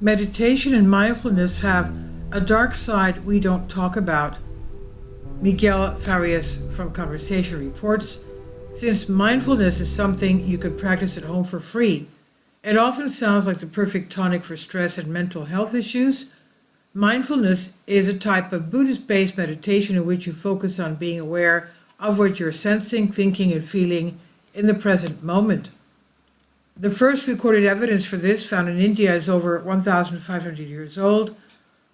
Meditation and mindfulness have a dark side we don't talk about. Miguel Farias from Conversation reports, since mindfulness is something you can practice at home for free, it often sounds like the perfect tonic for stress and mental health issues. Mindfulness is a type of Buddhist-based meditation in which you focus on being aware of what you're sensing, thinking, and feeling in the present moment. The first recorded evidence for this, found in India, is over 1,500 years old.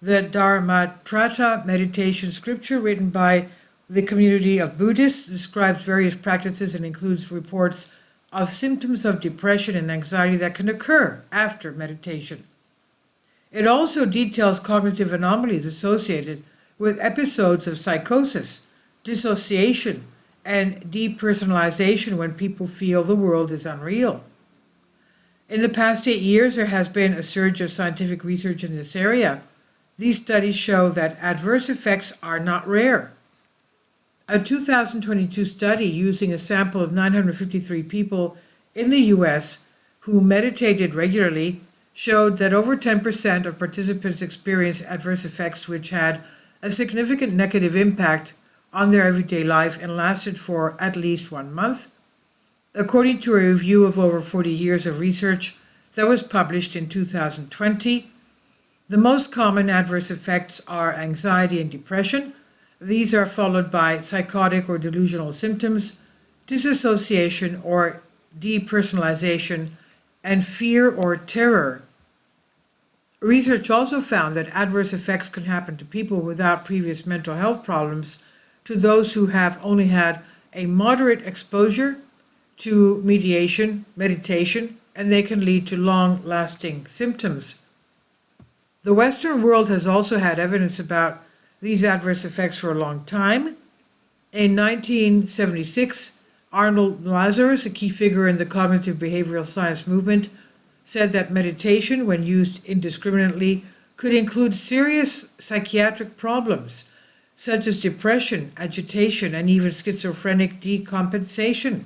The Dharmatrata meditation scripture, written by the community of Buddhists, describes various practices and includes reports of symptoms of depression and anxiety that can occur after meditation. It also details cognitive anomalies associated with episodes of psychosis, dissociation, and depersonalization when people feel the world is unreal. In the past 8 years, there has been a surge of scientific research in this area. These studies show that adverse effects are not rare. A 2022 study using a sample of 953 people in the US who meditated regularly showed that over 10% of participants experienced adverse effects which had a significant negative impact on their everyday life and lasted for at least 1 month, according to a review of over 40 years of research that was published in 2020. The most common adverse effects are anxiety and depression. These are followed by psychotic or delusional symptoms, disassociation or depersonalization, and fear or terror. Research also found that adverse effects can happen to people without previous mental health problems, to those who have only had a moderate exposure to meditation, and they can lead to long-lasting symptoms. The Western world has also had evidence about these adverse effects for a long time. In 1976, Arnold Lazarus, a key figure in the cognitive behavioral science movement, said that meditation, when used indiscriminately, could include serious psychiatric problems, such as depression, agitation, and even schizophrenic decompensation.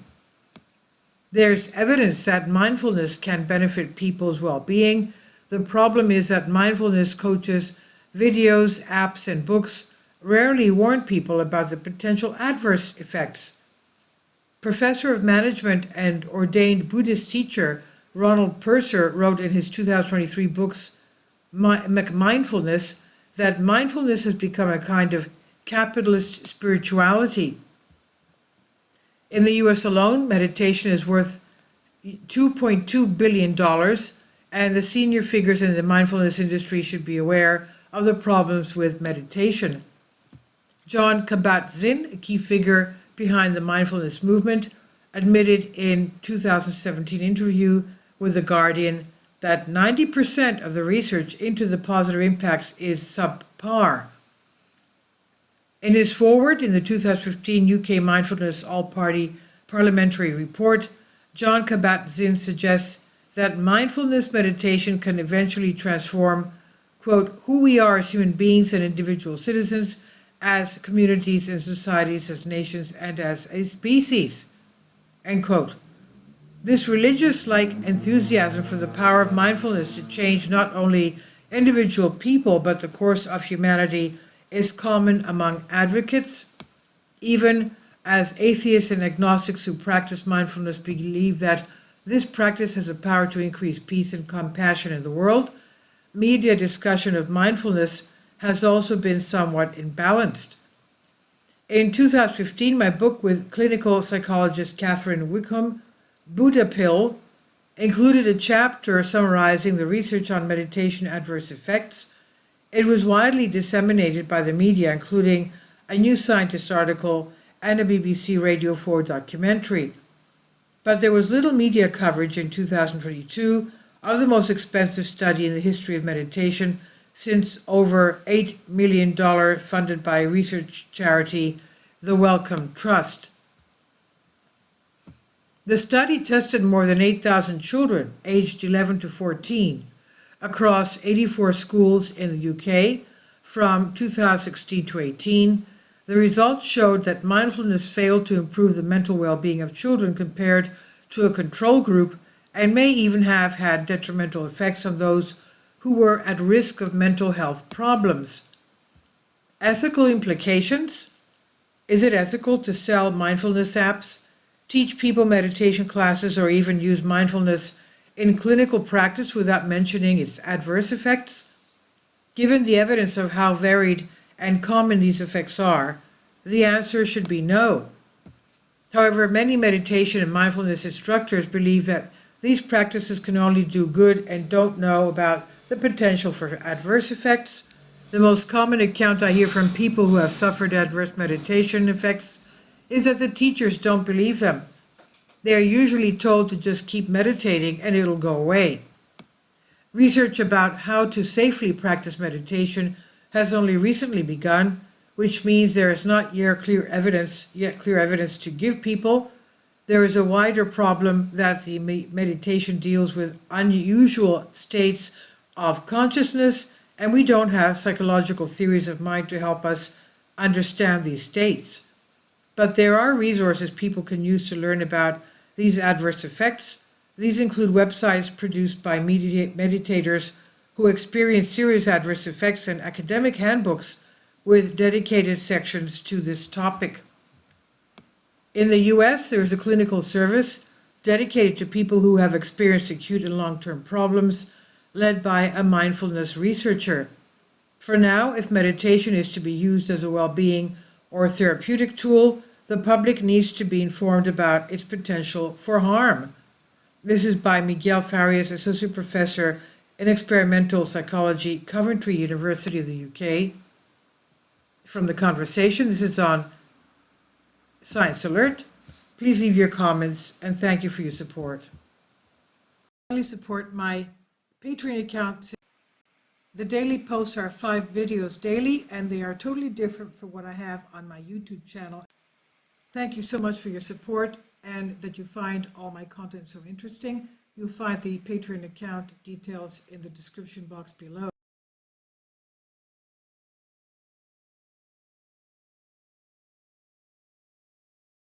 There's evidence that mindfulness can benefit people's well-being. The problem is that mindfulness coaches, videos, apps, and books rarely warn people about the potential adverse effects. Professor of Management and ordained Buddhist teacher Ronald Purser wrote in his 2023 books, Mindfulness, that mindfulness has become a kind of capitalist spirituality. In the US alone, meditation is worth $2.2 billion, and the senior figures in the mindfulness industry should be aware of the problems with meditation. Jon Kabat-Zinn, a key figure behind the mindfulness movement, admitted in 2017 interview with The Guardian that 90% of the research into the positive impacts is subpar. In his foreword in the 2015 UK Mindfulness All-Party Parliamentary Report, Jon Kabat-Zinn suggests that mindfulness meditation can eventually transform, quote, who we are as human beings and individual citizens, as communities and societies, as nations, and as a species, end quote. This religious-like enthusiasm for the power of mindfulness to change not only individual people but the course of humanity is common among advocates, even as atheists and agnostics who practice mindfulness believe that this practice has the power to increase peace and compassion in the world. Media discussion of mindfulness has also been somewhat imbalanced. In 2015, my book with clinical psychologist Catherine Wickham, Buddha Pill, included a chapter summarizing the research on meditation adverse effects. It was widely disseminated by the media, including a New Scientist article and a BBC Radio 4 documentary. But there was little media coverage in 2022 of the most expensive study in the history of meditation, since over $8 million funded by research charity the Wellcome Trust. The study tested more than 8,000 children aged 11 to 14 across 84 schools in the UK from 2016 to 18. The results showed that mindfulness failed to improve the mental well-being of children compared to a control group, and may even have had detrimental effects on those who were at risk of mental health problems. Ethical implications. Is it ethical to sell mindfulness apps, teach people meditation classes, or even use mindfulness in clinical practice without mentioning its adverse effects? Given the evidence of how varied and common these effects are, the answer should be no. However, many meditation and mindfulness instructors believe that these practices can only do good and don't know about the potential for adverse effects. The most common account I hear from people who have suffered adverse meditation effects is that the teachers don't believe them. They are usually told to just keep meditating and it'll go away. Research about how to safely practice meditation has only recently begun, which means there is not yet clear evidence to give people. There is a wider problem that the meditation deals with unusual states of consciousness, and we don't have psychological theories of mind to help us understand these states. But there are resources people can use to learn about these adverse effects. These include websites produced by meditators who experience serious adverse effects and academic handbooks with dedicated sections to this topic. In the US, there is a clinical service dedicated to people who have experienced acute and long-term problems, led by a mindfulness researcher. For now, if meditation is to be used as a well-being or therapeutic tool, the public needs to be informed about its potential for harm. This is by Miguel Farias, Associate Professor in Experimental Psychology, Coventry University of the UK. From the conversation, this is on Science Alert. Please leave your comments and thank you for your support. Finally, support my Patreon account. The daily posts are 5 videos daily, and they are totally different from what I have on my YouTube channel. Thank you so much for your support and that you find all my content so interesting. You'll find the Patreon account details in the description box below.